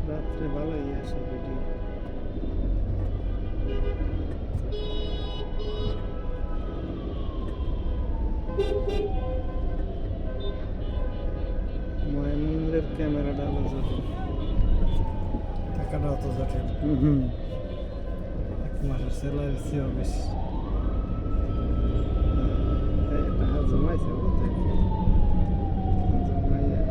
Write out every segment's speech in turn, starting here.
রাত্রে ভালোই আসে ভিডিও। ময়মনসিংহের ক্যামেরাটা আলো জটিল, টাকাটা অত জটিল, এক মাসের স্যালারি চেয়েও বেশি। টাকা জমাইছে বুঝতে জমাইয়া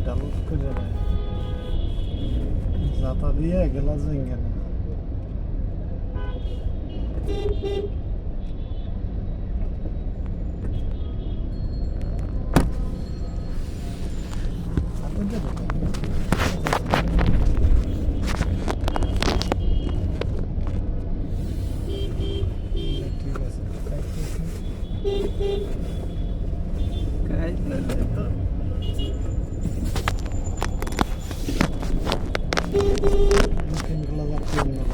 ডাউনলোড করে দেয় যাতা দিয়ে গ্লাস ভেঙে না। ঠিক আছে, খাইতে তো তিনগুলো যা তিন নেব।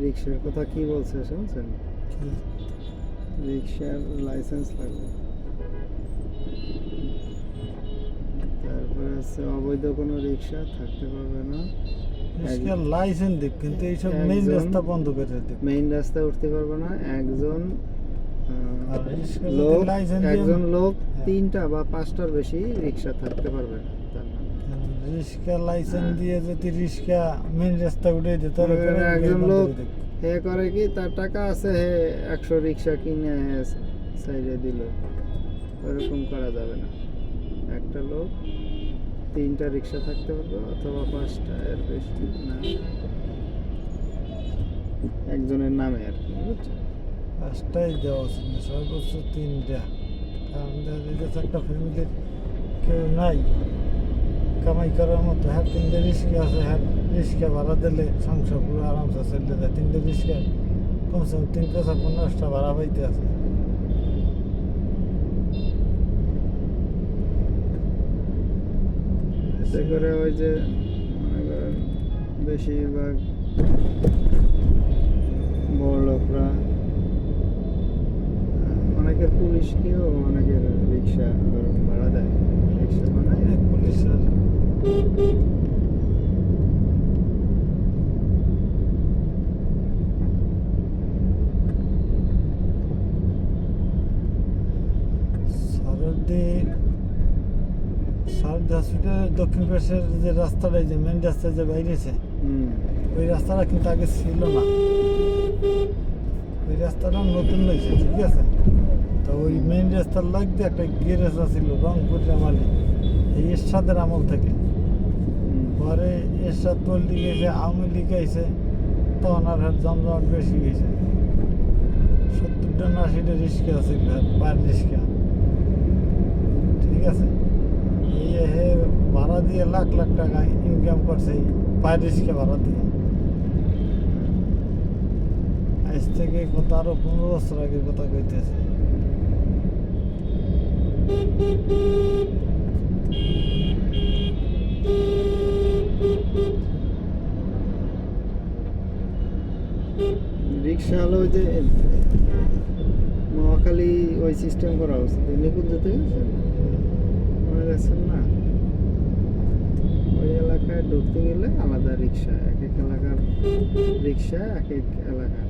রিক্সার কথা কি বলছে শুনছেন? রিক্সার লাইসেন্স লাগবে, তারপরে হচ্ছে অবৈধ কোনো রিক্সা থাকতে পারবে না, লাইসেন্স দিক, কিন্তু এইসব মেইন রাস্তা বন্ধ করে দিক, মেইন রাস্তায় উঠতে পারবে না। একজন লোক 3টা বা 5টার বেশি রিক্সা থাকতে পারবে না। রিক্সা লাইসেন্স দিয়ে যদি রিক্সা মেইন রাস্তা উঠে দিত, তাহলে একজন লোক হে করে কি, তার টাকা আছে, হে 100 রিক্সা কিনে সাইডে দিল, ওরকম করা যাবে না। একটা লোক 3টা রিক্সা থাকতে পারবে অথবা 5টা, এর বেশি না, একজনের নামে আর কি, বুঝছেন? 5টাই দেওয়া উচিত না, সর্বোচ্চ 3টা। কারণ দেখা যাচ্ছে একটা ফ্যামিলির কেউ নাই, কামাই করার মতো হ্যাঁ 3টে রিক্সা আছে হ্যাঁ রিক্সা ভাড়া দিলে সংসার পুরো আরামসে চলে যায় 3টে রিক্সা কমসে কম 350 ভাড়া পাইতে আছে এতে করে ওই যে মনে করেন বেশিরভাগ বড় লোকরা অনেকের পুলিশকেও অনেকের রিক্সা ভাড়া দেয় রিক্সা বানায় অনেক পুলিশের সারদি হসপিটালের দক্ষিণ পাশের যে রাস্তাটা যে মেন রাস্তা যে বাইরেছে ওই রাস্তাটা কিন্তু আগে ছিল না ওই রাস্তাটা নতুন হয়েছে ঠিক আছে তো ওই মেন রাস্তার লাগ দিয়ে একটা গ্যারেজ ছিল রংপুর জামালি এই এরশাদের আমল থেকে পরে এরশাদ পল্লী গেছে আওয়ামী লীগ আইছে তখন আর জমজমাট বেশি গেছে 70টা না 80টা রিক্সা আছে পার রিক্সা ঠিক আছে এই হে ভাড়া দিয়ে লাখ লাখ টাকা ইনকাম করছে পার রিক্সা ভাড়া দিয়ে আজ থেকে কত আরো 15 বছর আগের কথা কইতেছে রিক্সা হলো ওই যে মহাখালী ওই সিস্টেম করা উচিত নিকুঞ্জ যেতে গেছেন মনে গেছেন না ওই এলাকায় ঢুকতে গেলে আলাদা রিক্সা এক এক এলাকার রিক্সা এক এক এলাকার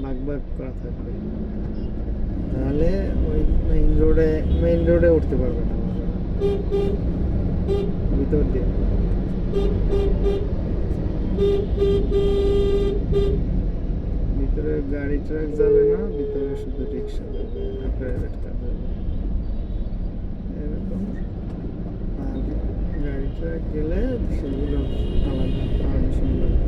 ভাগ ভাগ করা থাকবে তাহলে ওই মেইন রোডে উঠতে পারবে না ভিতর দিয়ে ভিতরে গাড়ি ট্রাক যাবে না ভিতরে শুধু রিক্সা যাবে প্রাইভেট কার যাবে এরকম আর গাড়ি ট্রাক গেলে সেগুলো আলাদা পারমিশন লাগবে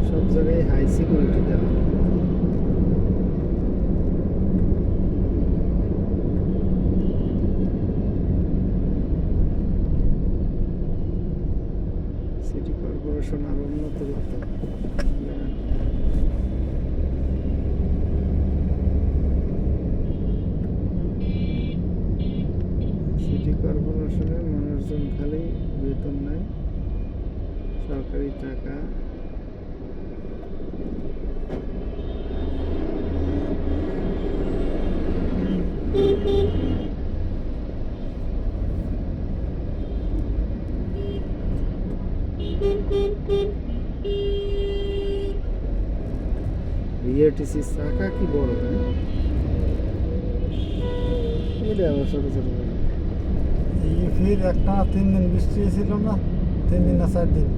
সব জায়গায় হাই সিকিউরিটি দেওয়া সিটি কর্পোরেশন আরো উন্নত করতে হবে সিটি কর্পোরেশনের মানুষজন খালি বেতন নেয় সরকারি টাকা বিআরটিসি চাকা কি বড় এটা আবার ছোট ছোট এই ফির একটা 3 দিন বৃষ্টি ছিল না 3 দিন না 4 দিন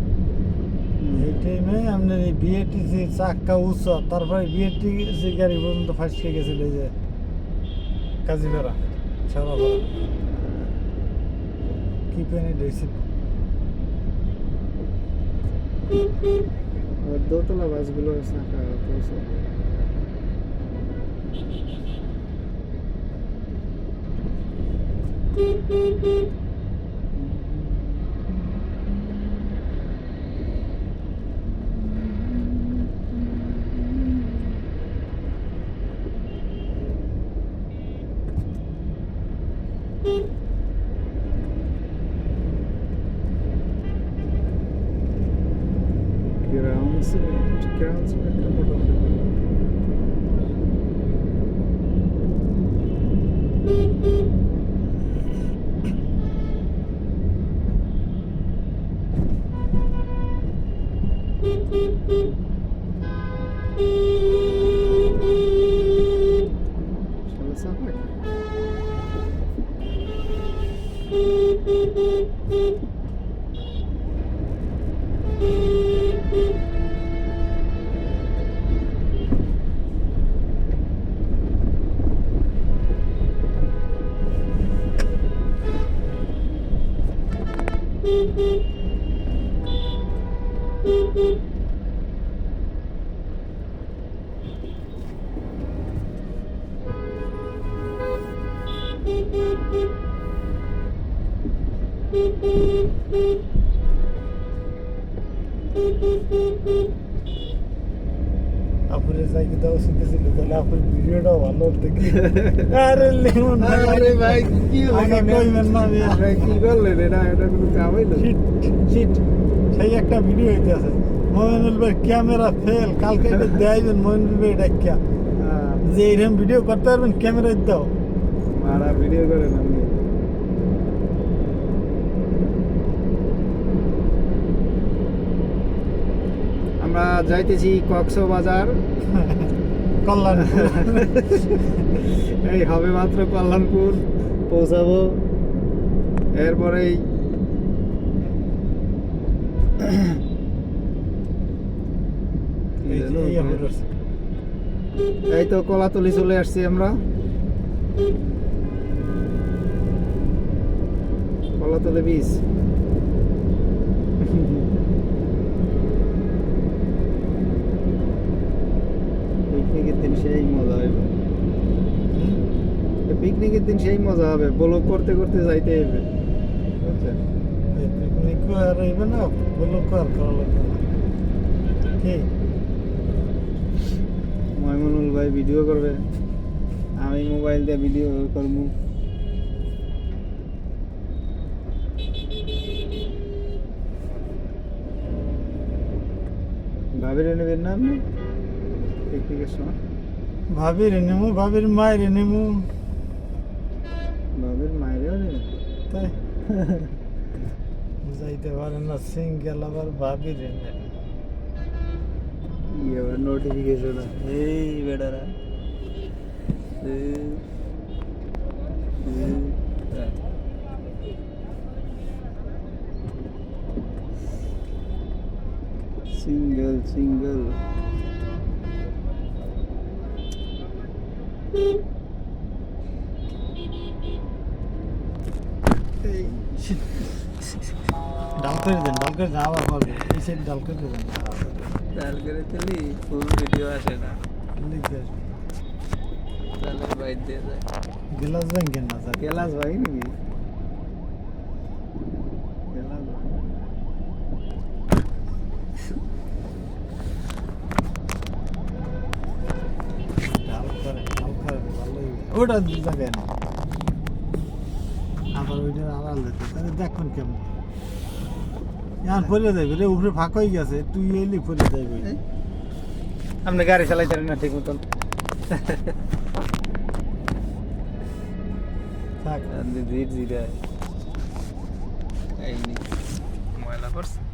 এই টাইমে আপনার এই বিএটিসি চাক্কা উঁচা তারপরে বিএটিসি গাড়ি পর্যন্ত ফাঁসকে গেছিল এই যে কাজীপাড়া ছাড়াপাড়া কি পেনে দিয়েছিল আর দোতলা বাসগুলোর চাকা পৌঁছে গ্রাউন্ড সিমেন্টটা মোটামুটি ভালো। শালা চাপা কি? আপুরে যাই কি দাও শিখেছিল তাহলে আপুর ভিডিওটাও ভালো দেখি আরে লেমন আরে ভাই কি আগে কইবেন না ভাই আপনি কি করলেন এটা কোনো কাম হইলো শিট শিট সেই একটা ভিডিও হইতেছে মইনুল ভাই ক্যামেরা ফেল কালকে এটা দেখাইবেন মইনুল ভাই ডাকিয়া যে এরকম ভিডিও করতে পারবেন ক্যামেরা দাও মারা ভিডিও করেন আপনি আমরা যাইতেছি কক্সবাজার কল্যাণপুর এই হবে মাত্র কল্যাণপুর পৌঁছাবো এরপরেই এই তো কলাতলি চলে আসছি আমরা কলাতলি বীজ পিকনিকের দিন সেই মজা হবে পিকনিকের দিন সেই মজা হবে ব্লগ করতে করতে যাইতে হবে বুঝছেন পিকনিক আর হইবে না ব্লগ আর করা লাগবে না কি ময়মনুল ভাই ভিডিও করবে আমি মোবাইল দিয়ে ভিডিও করব ভাবির নেবেন না আপনি পিকনিকের সময় ভাবির নেমু ভাবির মায়ের নেমু ভাবির মায়েরও নেবেন তাই যাইতে পারে না সিঙ্গেল আবার ভাবির নেবে এবার নোটিফিকেশন এই বেটারা সিঙ্গেল সিঙ্গেল ডাল করে দেন আবার পারবে এই সাইড ডাল করে দেবেন ডাল করে দিলি ফুল ভিডিও আসে না লিখে আসবে ডালের বাইর দিয়ে যায় গেলাস ব্যাংকের না স্যার গেলাস ভাই নাকি গেলাস ভাই ডাল করে ভালোই ওটা জায়গায় না আবার ওইটা আড়াল দিতে তাহলে দেখুন কেমন ইয়ার পরে যাইবে রে উপরে ফাঁক হয়ে গেছে তুই এলি পরে যাইবে আপনি গাড়ি চালাইতেন না ঠিক মতন থাক ধীরে ধীরে এই ময়লা করছে